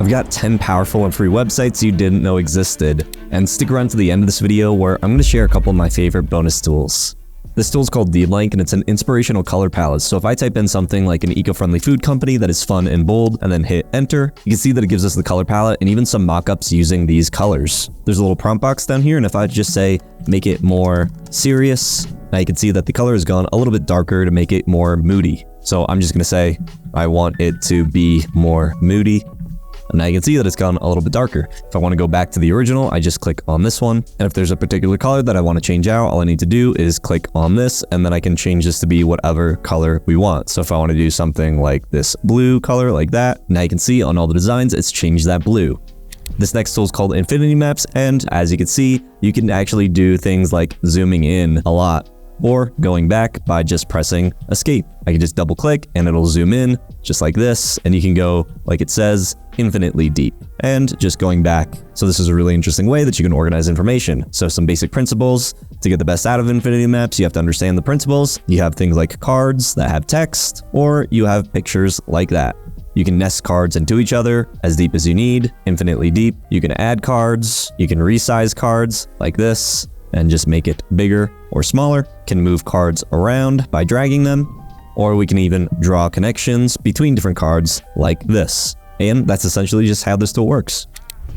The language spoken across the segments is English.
I've got 10 powerful and free websites you didn't know existed. And stick around to the end of this video where I'm going to share a couple of my favorite bonus tools. This tool is called Deblank, and it's an inspirational color palette. So if I type in something like an eco-friendly food company that is fun and bold and then hit enter, you can see that it gives us the color palette and even some mock-ups using these colors. There's a little prompt box down here, and if I just say make it more serious, now you can see that the color has gone a little bit darker to make it more moody. So I'm just going to say I want it to be more moody. And now you can see that it's gone a little bit darker. If I want to go back to the original, I just click on this one. And if there's a particular color that I want to change out, all I need to do is click on this, and then I can change this to be whatever color we want. So if I want to do something like this blue color like that, now you can see on all the designs, it's changed that blue. This next tool is called Infinity Maps, and as you can see, you can actually do things like zooming in a lot or going back by just pressing escape. I can just double click and it'll zoom in just like this, and you can go, like it says, infinitely deep, and just going back. So this is a really interesting way that you can organize information. So some basic principles to get the best out of Infinity Maps, you have to understand the principles. You have things like cards that have text, or you have pictures like that. You can nest cards into each other as deep as you need, infinitely deep. You can add cards, you can resize cards like this and just make it bigger or smaller. Can move cards around by dragging them, or we can even draw connections between different cards like this. And that's essentially just how this tool works.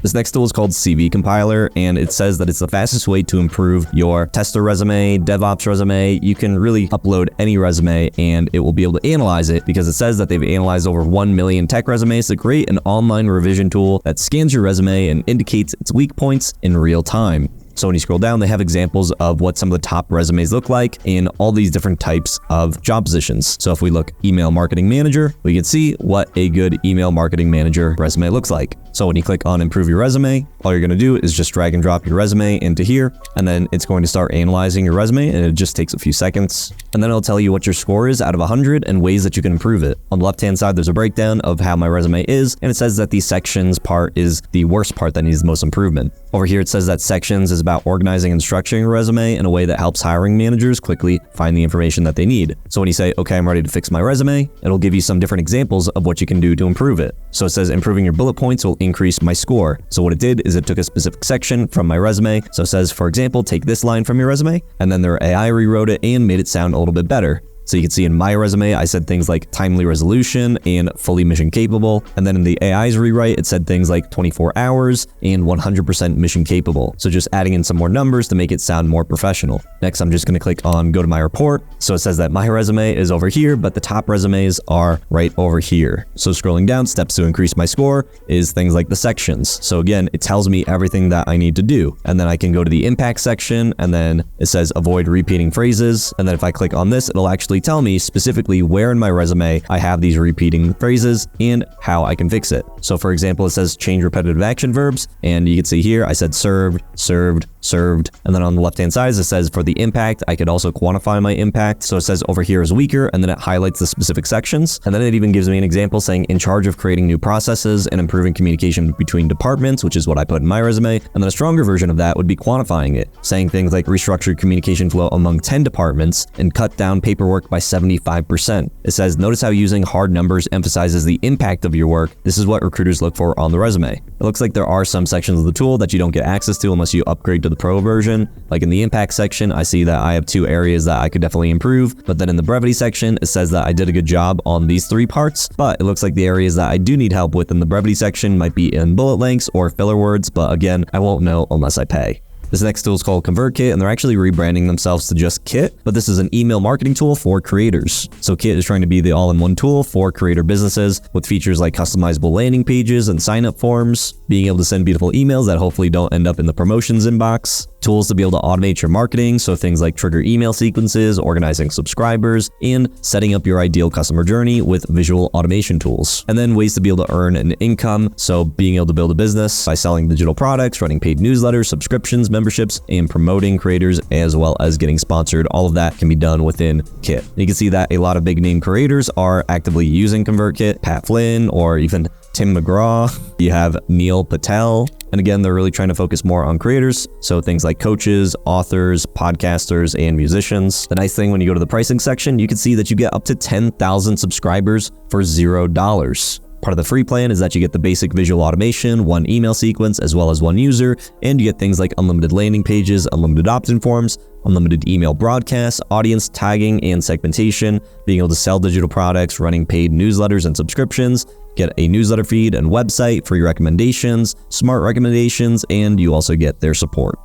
This next tool is called CV Compiler, and it says that it's the fastest way to improve your tester resume, DevOps resume. You can really upload any resume and it will be able to analyze it, because it says that they've analyzed over 1 million tech resumes to create an online revision tool that scans your resume and indicates its weak points in real time. So when you scroll down, they have examples of what some of the top resumes look like in all these different types of job positions. So if we look email marketing manager, we can see what a good email marketing manager resume looks like. So when you click on improve your resume, all you're going to do is just drag and drop your resume into here, and then it's going to start analyzing your resume, and it just takes a few seconds. And then it'll tell you what your score is out of 100 and ways that you can improve it. On the left-hand side, there's a breakdown of how my resume is, and it says that the sections part is the worst part that needs the most improvement. Over here, it says that sections is about organizing and structuring a resume in a way that helps hiring managers quickly find the information that they need. So when you say, okay, I'm ready to fix my resume, it'll give you some different examples of what you can do to improve it. So it says improving your bullet points will increase my score. So what it did is it took a specific section from my resume. So it says, for example, take this line from your resume, and then their AI rewrote it and made it sound a little bit better. So you can see in my resume, I said things like timely resolution and fully mission capable. And then in the AI's rewrite, it said things like 24 hours and 100% mission capable. So just adding in some more numbers to make it sound more professional. Next, I'm just going to click on go to my report. So it says that my resume is over here, but the top resumes are right over here. So scrolling down, steps to increase my score is things like the sections. So again, it tells me everything that I need to do. And then I can go to the impact section, and then it says avoid repeating phrases. And then if I click on this, it'll actually tell me specifically where in my resume I have these repeating phrases and how I can fix it. So for example, it says change repetitive action verbs, and you can see here I said served, served, served, and then on the left hand side it says for the impact I could also quantify my impact. So it says over here is weaker, and then it highlights the specific sections, and then it even gives me an example saying in charge of creating new processes and improving communication between departments, which is what I put in my resume. And then a stronger version of that would be quantifying it, saying things like restructured communication flow among 10 departments and cut down paperwork by 75%. It says, notice how using hard numbers emphasizes the impact of your work. This is what recruiters look for on the resume. It looks like there are some sections of the tool that you don't get access to unless you upgrade to the pro version. Like in the impact section, I see that I have 2 areas that I could definitely improve, but then in the brevity section, it says that I did a good job on these 3 parts, but it looks like the areas that I do need help with in the brevity section might be in bullet lengths or filler words, but again, I won't know unless I pay. This next tool is called ConvertKit, and they're actually rebranding themselves to just Kit, but this is an email marketing tool for creators. So Kit is trying to be the all-in-one tool for creator businesses with features like customizable landing pages and sign-up forms, being able to send beautiful emails that hopefully don't end up in the promotions inbox, tools to be able to automate your marketing, so things like trigger email sequences, organizing subscribers, and setting up your ideal customer journey with visual automation tools. And then ways to be able to earn an income, so being able to build a business by selling digital products, running paid newsletters, subscriptions, memberships, and promoting creators, as well as getting sponsored. All of that can be done within Kit. You can see that a lot of big name creators are actively using ConvertKit, Pat Flynn, or even Tim McGraw. You have Neil Patel. And again, they're really trying to focus more on creators. So things like coaches, authors, podcasters, and musicians. The nice thing when you go to the pricing section, you can see that you get up to 10,000 subscribers for $0. Part of the free plan is that you get the basic visual automation, one email sequence, as well as one user, and you get things like unlimited landing pages, unlimited opt-in forms, unlimited email broadcasts, audience tagging and segmentation, being able to sell digital products, running paid newsletters and subscriptions, get a newsletter feed and website for your recommendations, smart recommendations, and you also get their support.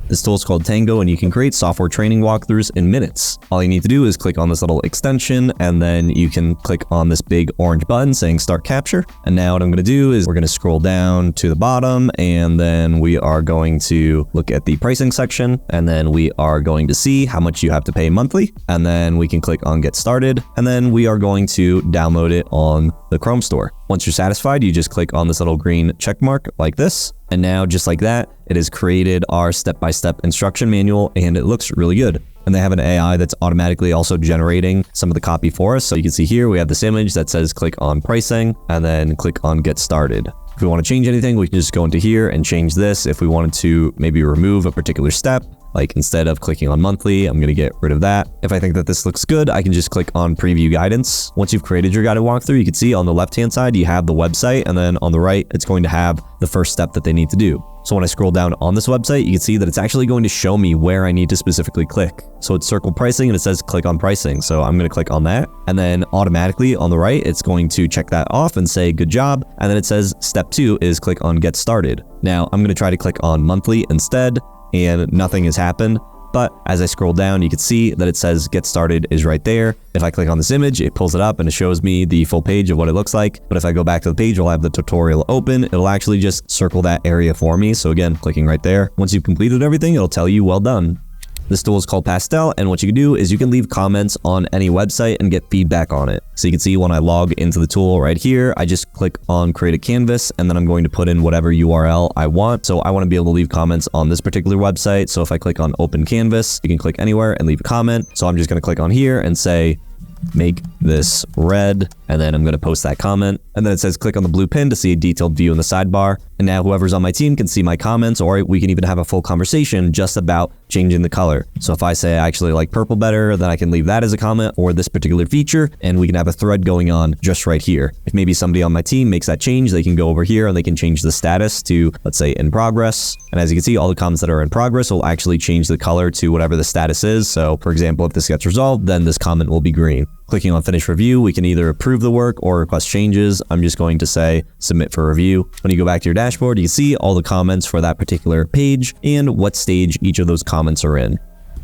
This tool is called Tango, and you can create software training walkthroughs in minutes. All you need to do is click on this little extension, and then you can click on this big orange button saying Start Capture. And now what I'm going to do is we're going to scroll down to the bottom, and then we are going to look at the pricing section, and then we are going to see how much you have to pay monthly. And then we can click on Get Started, and then we are going to download it on the Chrome store. Once you're satisfied, you just click on this little green check mark like this. And now, just like that, it has created our step-by-step instruction manual, and it looks really good. And they have an AI that's automatically also generating some of the copy for us. So you can see here, we have this image that says click on pricing, and then click on Get Started. If we want to change anything, we can just go into here and change this. If we wanted to maybe remove a particular step, like instead of clicking on monthly, I'm going to get rid of that. If I think that this looks good, I can just click on preview guidance. Once you've created your guided walkthrough, you can see on the left-hand side, you have the website, and then on the right, it's going to have the first step that they need to do. So when I scroll down on this website, you can see that it's actually going to show me where I need to specifically click. So it's circled pricing and it says click on pricing. So I'm going to click on that, and then automatically on the right, it's going to check that off and say good job. And then it says step 2 is click on Get Started. Now I'm going to try to click on monthly instead, and nothing has happened. But as I scroll down, you can see that it says Get Started is right there. If I click on this image, it pulls it up and it shows me the full page of what it looks like. But if I go back to the page, I'll have the tutorial open. It'll actually just circle that area for me. So again, clicking right there. Once you've completed everything, it'll tell you well done. This tool is called Pastel, and what you can do is you can leave comments on any website and get feedback on it. So you can see when I log into the tool right here, I just click on create a canvas, and then I'm going to put in whatever URL I want. So I want to be able to leave comments on this particular website. So if I click on open canvas, you can click anywhere and leave a comment. So I'm just going to click on here and say, make this red, and then I'm going to post that comment. And then it says click on the blue pin to see a detailed view in the sidebar. And now whoever's on my team can see my comments, or we can even have a full conversation just about changing the color. So if I say I actually like purple better, then I can leave that as a comment or this particular feature, and we can have a thread going on just right here. If maybe somebody on my team makes that change, they can go over here and they can change the status to, let's say, in progress. And as you can see, all the comments that are in progress will actually change the color to whatever the status is. So for example, if this gets resolved, then this comment will be green. Clicking on finish review, we can either approve the work or request changes. I'm just going to say submit for review. When you go back to your dashboard, you can see all the comments for that particular page and what stage each of those comments are in.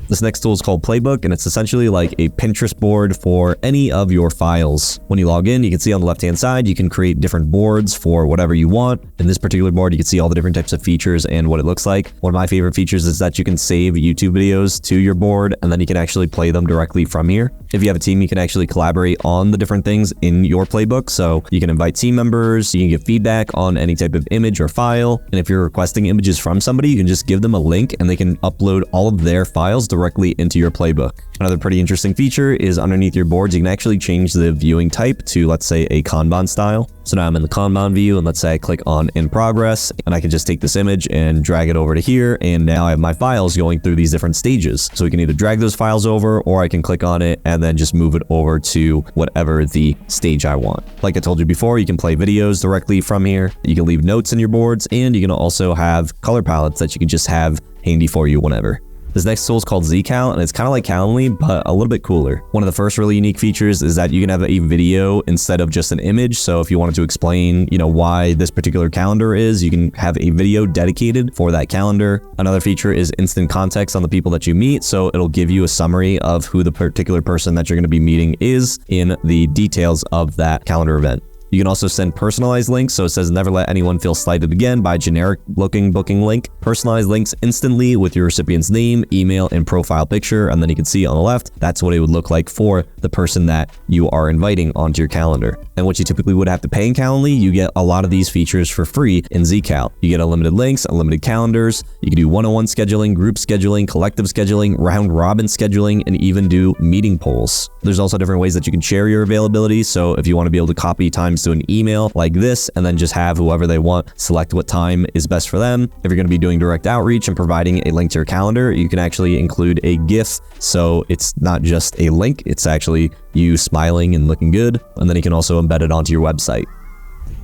This next tool is called Playbook, and it's essentially like a Pinterest board for any of your files. When you log in, you can see on the left-hand side, you can create different boards for whatever you want. In this particular board, you can see all the different types of features and what it looks like. One of my favorite features is that you can save YouTube videos to your board, and then you can actually play them directly from here. If you have a team, you can actually collaborate on the different things in your playbook. So you can invite team members, you can give feedback on any type of image or file. And if you're requesting images from somebody, you can just give them a link and they can upload all of their files directly into your playbook. Another pretty interesting feature is underneath your boards, you can actually change the viewing type to, let's say, a Kanban style. So now I'm in the Kanban view, and let's say I click on in progress, and I can just take this image and drag it over to here. And now I have my files going through these different stages. So we can either drag those files over, or I can click on it and then just move it over to whatever the stage I want. Like I told you before, you can play videos directly from here. You can leave notes in your boards, and you can also have color palettes that you can just have handy for you whenever. This next tool is called Zcal, and it's kind of like Calendly, but a little bit cooler. One of the first really unique features is that you can have a video instead of just an image. So if you wanted to explain, why this particular calendar is, you can have a video dedicated for that calendar. Another feature is instant context on the people that you meet. So it'll give you a summary of who the particular person that you're going to be meeting is in the details of that calendar event. You can also send personalized links, so it says never let anyone feel slighted again by generic looking booking link. Personalized links instantly with your recipient's name, email, and profile picture, and then you can see on the left, that's what it would look like for the person that you are inviting onto your calendar. And what you typically would have to pay in Calendly, you get a lot of these features for free in Zcal. You get unlimited links, unlimited calendars, you can do one-on-one scheduling, group scheduling, collective scheduling, round-robin scheduling, and even do meeting polls. There's also different ways that you can share your availability, so if you want to be able to copy times to an email like this, and then just have whoever they want select what time is best for them. If you're going to be doing direct outreach and providing a link to your calendar, you can actually include a GIF, so it's not just a link, it's actually you smiling and looking good, and then you can also embed it onto your website.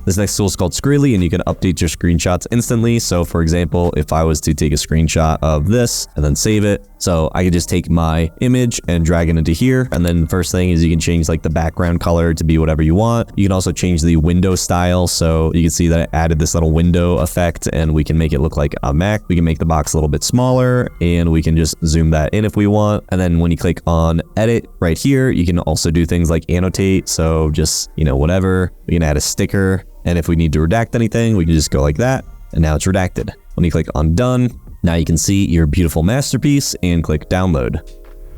This next tool is called Screely, and you can update your screenshots instantly. So for example, if I was to take a screenshot of this and then save it, so I could just take my image and drag it into here. And then first thing is you can change like the background color to be whatever you want. You can also change the window style. So you can see that I added this little window effect, and we can make it look like a Mac. We can make the box a little bit smaller, and we can just zoom that in if we want. And then when you click on edit right here, you can also do things like annotate. So just, whatever, we can add a sticker. And if we need to redact anything, we can just go like that, and now it's redacted. When you click on done, now you can see your beautiful masterpiece and click download.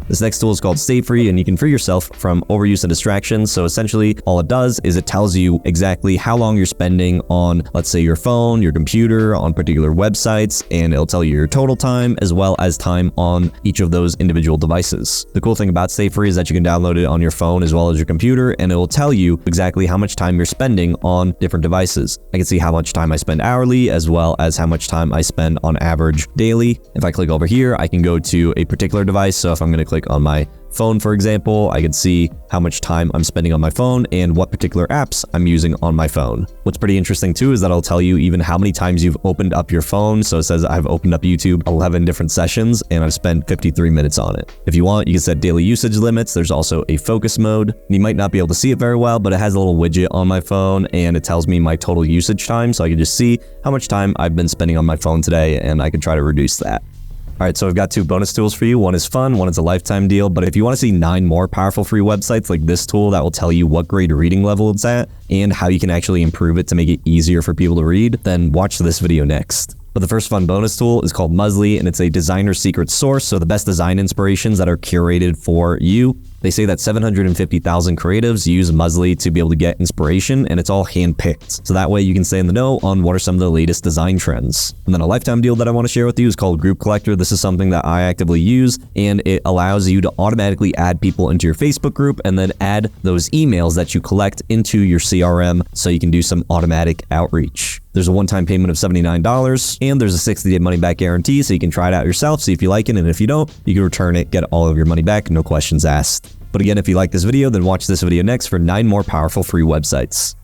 This next tool is called StayFree, and you can free yourself from overuse and distractions. So essentially all it does is it tells you exactly how long you're spending on, let's say, your phone, your computer, on particular websites, and it'll tell you your total time as well as time on each of those individual devices. The cool thing about StayFree is that you can download it on your phone as well as your computer, and it will tell you exactly how much time you're spending on different devices. I can see how much time I spend hourly as well as how much time I spend on average daily. If I click over here, I can go to a particular device. So if I'm going to click on my phone, for example, I can see how much time I'm spending on my phone and what particular apps I'm using on my phone. What's pretty interesting too is that I'll tell you even how many times you've opened up your phone. So it says I've opened up YouTube 11 different sessions and I've spent 53 minutes on it. If you want, you can set daily usage limits. There's also a focus mode. You might not be able to see it very well, but it has a little widget on my phone and it tells me my total usage time. So I can just see how much time I've been spending on my phone today, and I can try to reduce that. All right, so I've got 2 bonus tools for you. One is fun, one is a lifetime deal. But if you want to see 9 more powerful free websites like this tool that will tell you what grade reading level it's at and how you can actually improve it to make it easier for people to read, then watch this video next. But the first fun bonus tool is called Muzzly, and it's a designer secret source. So the best design inspirations that are curated for you. They say that 750,000 creatives use Muzzly to be able to get inspiration, and it's all handpicked. So that way you can stay in the know on what are some of the latest design trends. And then a lifetime deal that I want to share with you is called Group Collector. This is something that I actively use, and it allows you to automatically add people into your Facebook group and then add those emails that you collect into your CRM so you can do some automatic outreach. There's a one-time payment of $79, and there's a 60-day money-back guarantee, so you can try it out yourself, see if you like it, and if you don't, you can return it, get all of your money back, no questions asked. But again, if you like this video, then watch this video next for 9 more powerful free websites.